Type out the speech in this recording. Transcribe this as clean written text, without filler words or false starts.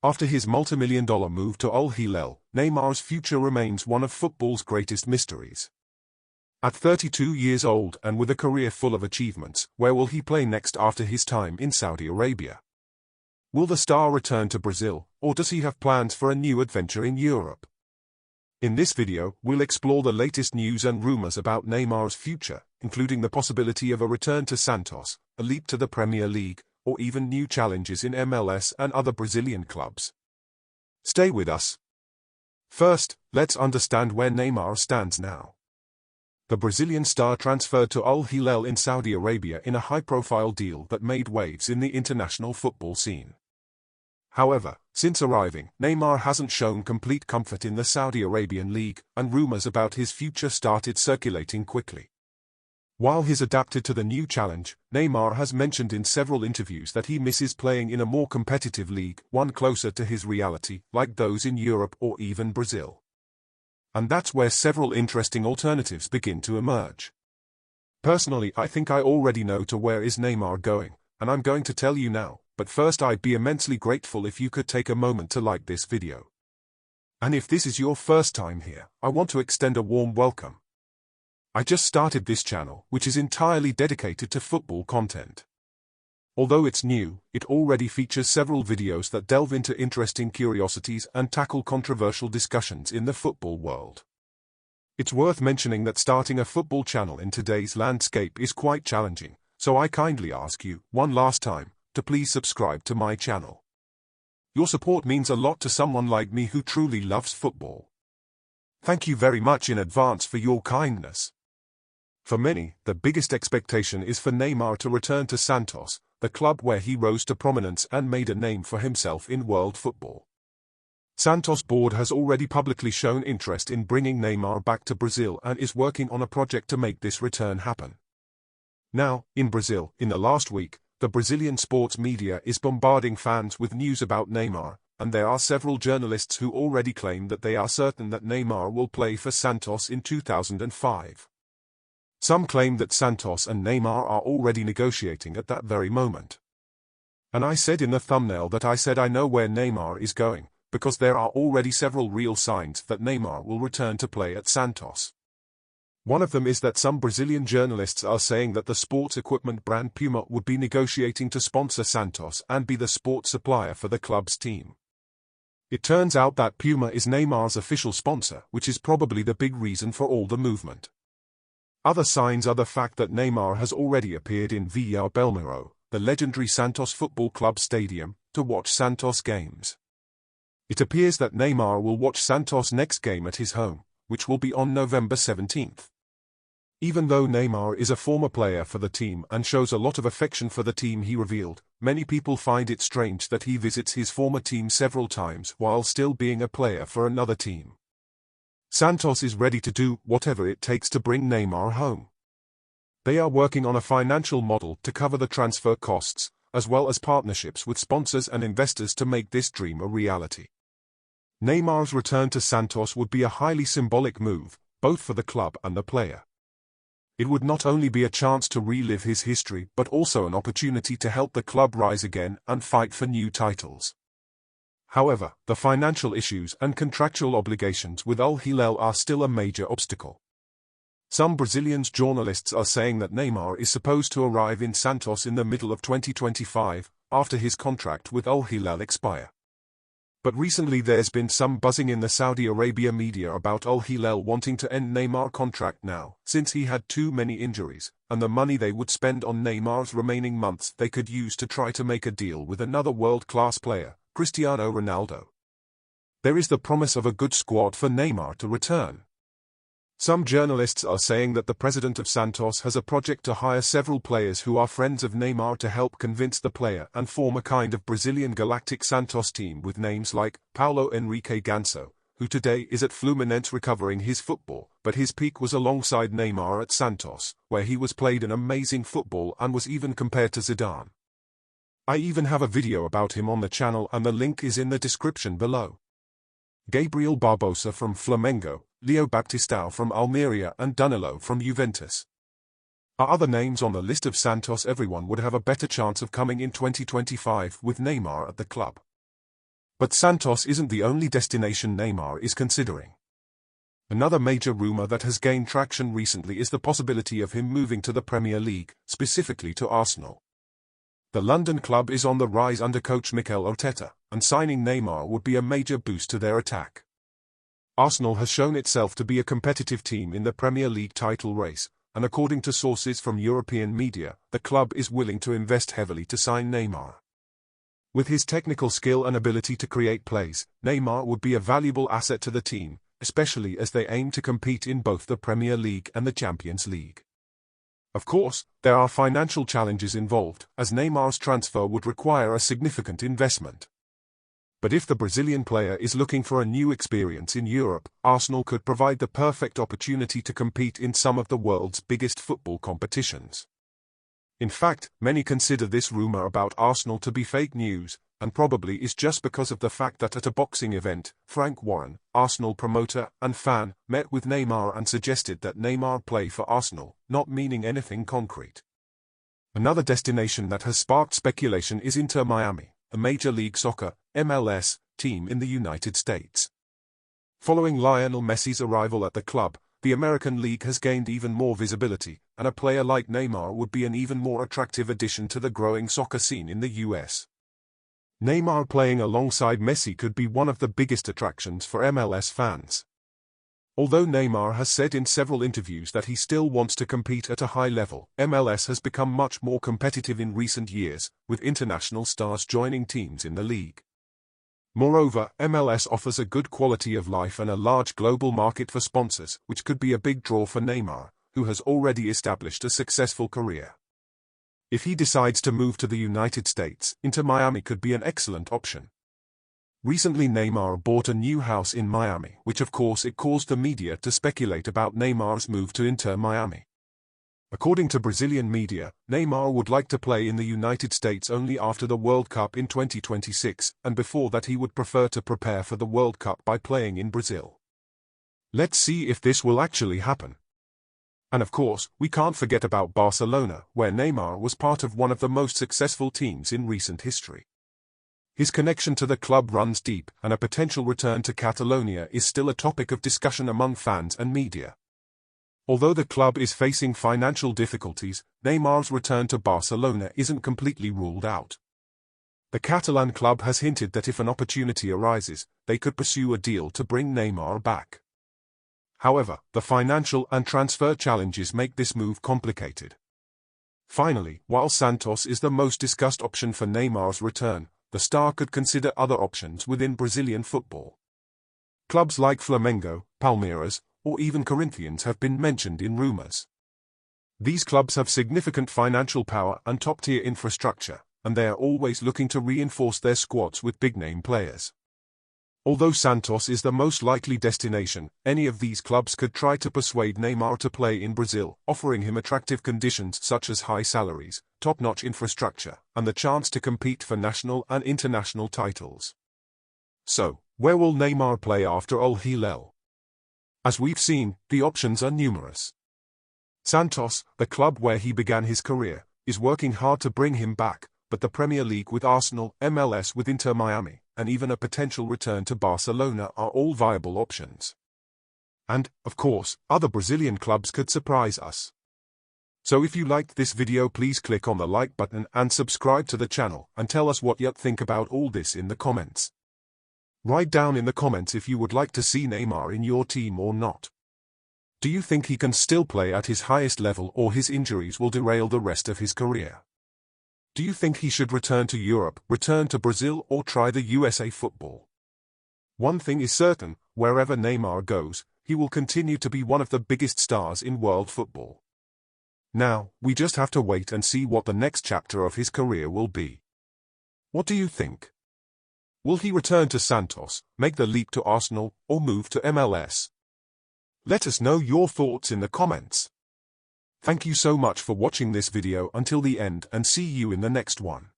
After his multimillion-dollar move to Al Hilal, Neymar's future remains one of football's greatest mysteries. At 32 years old and with a career full of achievements, where will he play next after his time in Saudi Arabia? Will the star return to Brazil, or does he have plans for a new adventure in Europe? In this video, we'll explore the latest news and rumors about Neymar's future, including the possibility of a return to Santos, a leap to the Premier League, or even new challenges in MLS and other Brazilian clubs. Stay with us. First, let's understand where Neymar stands now. The Brazilian star transferred to Al Hilal in Saudi Arabia in a high-profile deal that made waves in the international football scene. However, since arriving, Neymar hasn't shown complete comfort in the Saudi Arabian league, and rumors about his future started circulating quickly. While he's adapted to the new challenge, Neymar has mentioned in several interviews that he misses playing in a more competitive league, one closer to his reality, like those in Europe or even Brazil. And that's where several interesting alternatives begin to emerge. Personally, I think I already know to where is Neymar going, and I'm going to tell you now, but first I'd be immensely grateful if you could take a moment to like this video. And if this is your first time here, I want to extend a warm welcome. I just started this channel, which is entirely dedicated to football content. Although it's new, it already features several videos that delve into interesting curiosities and tackle controversial discussions in the football world. It's worth mentioning that starting a football channel in today's landscape is quite challenging, so I kindly ask you, one last time, to please subscribe to my channel. Your support means a lot to someone like me who truly loves football. Thank you very much in advance for your kindness. For many, the biggest expectation is for Neymar to return to Santos, the club where he rose to prominence and made a name for himself in world football. Santos board has already publicly shown interest in bringing Neymar back to Brazil and is working on a project to make this return happen. Now, in Brazil, in the last week, the Brazilian sports media is bombarding fans with news about Neymar, and there are several journalists who already claim that they are certain that Neymar will play for Santos in 2005. Some claim that Santos and Neymar are already negotiating at that very moment. And I said in the thumbnail that I know where Neymar is going, because there are already several real signs that Neymar will return to play at Santos. One of them is that some Brazilian journalists are saying that the sports equipment brand Puma would be negotiating to sponsor Santos and be the sports supplier for the club's team. It turns out that Puma is Neymar's official sponsor, which is probably the big reason for all the movement. Other signs are the fact that Neymar has already appeared in Villa Belmiro, the legendary Santos Football Club stadium, to watch Santos games. It appears that Neymar will watch Santos' next game at his home, which will be on November 17th. Even though Neymar is a former player for the team and shows a lot of affection for the team he revealed, many people find it strange that he visits his former team several times while still being a player for another team. Santos is ready to do whatever it takes to bring Neymar home. They are working on a financial model to cover the transfer costs, as well as partnerships with sponsors and investors to make this dream a reality. Neymar's return to Santos would be a highly symbolic move, both for the club and the player. It would not only be a chance to relive his history but also an opportunity to help the club rise again and fight for new titles. However, the financial issues and contractual obligations with Al Hilal are still a major obstacle. Some Brazilian journalists are saying that Neymar is supposed to arrive in Santos in the middle of 2025, after his contract with Al Hilal expires. But recently there's been some buzzing in the Saudi Arabia media about Al Hilal wanting to end Neymar's contract now, since he had too many injuries, and the money they would spend on Neymar's remaining months they could use to try to make a deal with another world-class player, Cristiano Ronaldo. There is the promise of a good squad for Neymar to return. Some journalists are saying that the president of Santos has a project to hire several players who are friends of Neymar to help convince the player and form a kind of Brazilian Galactic Santos team with names like Paulo Henrique Ganso, who today is at Fluminense recovering his football, but his peak was alongside Neymar at Santos, where he was played an amazing football and was even compared to Zidane. I even have a video about him on the channel and the link is in the description below. Gabriel Barbosa from Flamengo, Leo Baptistao from Almeria and Danilo from Juventus are other names on the list of Santos. Everyone would have a better chance of coming in 2025 with Neymar at the club. But Santos isn't the only destination Neymar is considering. Another major rumor that has gained traction recently is the possibility of him moving to the Premier League, specifically to Arsenal. The London club is on the rise under coach Mikel Arteta, and signing Neymar would be a major boost to their attack. Arsenal has shown itself to be a competitive team in the Premier League title race, and according to sources from European media, the club is willing to invest heavily to sign Neymar. With his technical skill and ability to create plays, Neymar would be a valuable asset to the team, especially as they aim to compete in both the Premier League and the Champions League. Of course, there are financial challenges involved, as Neymar's transfer would require a significant investment. But if the Brazilian player is looking for a new experience in Europe, Arsenal could provide the perfect opportunity to compete in some of the world's biggest football competitions. In fact, many consider this rumor about Arsenal to be fake news, and probably is just because of the fact that at a boxing event, Frank Warren, Arsenal promoter and fan, met with Neymar and suggested that Neymar play for Arsenal, not meaning anything concrete. Another destination that has sparked speculation is Inter Miami, a Major League Soccer, MLS, team in the United States. Following Lionel Messi's arrival at the club, the American League has gained even more visibility, and a player like Neymar would be an even more attractive addition to the growing soccer scene in the US. Neymar playing alongside Messi could be one of the biggest attractions for MLS fans. Although Neymar has said in several interviews that he still wants to compete at a high level, MLS has become much more competitive in recent years, with international stars joining teams in the league. Moreover, MLS offers a good quality of life and a large global market for sponsors, which could be a big draw for Neymar, who has already established a successful career. If he decides to move to the United States, Inter Miami could be an excellent option. Recently Neymar bought a new house in Miami, which of course it caused the media to speculate about Neymar's move to Inter Miami. According to Brazilian media, Neymar would like to play in the United States only after the World Cup in 2026, and before that he would prefer to prepare for the World Cup by playing in Brazil. Let's see if this will actually happen. And of course, we can't forget about Barcelona, where Neymar was part of one of the most successful teams in recent history. His connection to the club runs deep, and a potential return to Catalonia is still a topic of discussion among fans and media. Although the club is facing financial difficulties, Neymar's return to Barcelona isn't completely ruled out. The Catalan club has hinted that if an opportunity arises, they could pursue a deal to bring Neymar back. However, the financial and transfer challenges make this move complicated. Finally, while Santos is the most discussed option for Neymar's return, the star could consider other options within Brazilian football. Clubs like Flamengo, Palmeiras, or even Corinthians have been mentioned in rumors. These clubs have significant financial power and top-tier infrastructure, and they are always looking to reinforce their squads with big-name players. Although Santos is the most likely destination, any of these clubs could try to persuade Neymar to play in Brazil, offering him attractive conditions such as high salaries, top-notch infrastructure, and the chance to compete for national and international titles. So, where will Neymar play after Hilal? As we've seen, the options are numerous. Santos, the club where he began his career, is working hard to bring him back, but the Premier League with Arsenal, MLS with Inter Miami, and even a potential return to Barcelona are all viable options. And, of course, other Brazilian clubs could surprise us. So if you liked this video, please click on the like button and subscribe to the channel, and tell us what you think about all this in the comments. Write down in the comments if you would like to see Neymar in your team or not. Do you think he can still play at his highest level, or his injuries will derail the rest of his career? Do you think he should return to Europe, return to Brazil, or try the USA football? One thing is certain, wherever Neymar goes, he will continue to be one of the biggest stars in world football. Now, we just have to wait and see what the next chapter of his career will be. What do you think? Will he return to Santos, make the leap to Arsenal, or move to MLS? Let us know your thoughts in the comments. Thank you so much for watching this video until the end, and see you in the next one.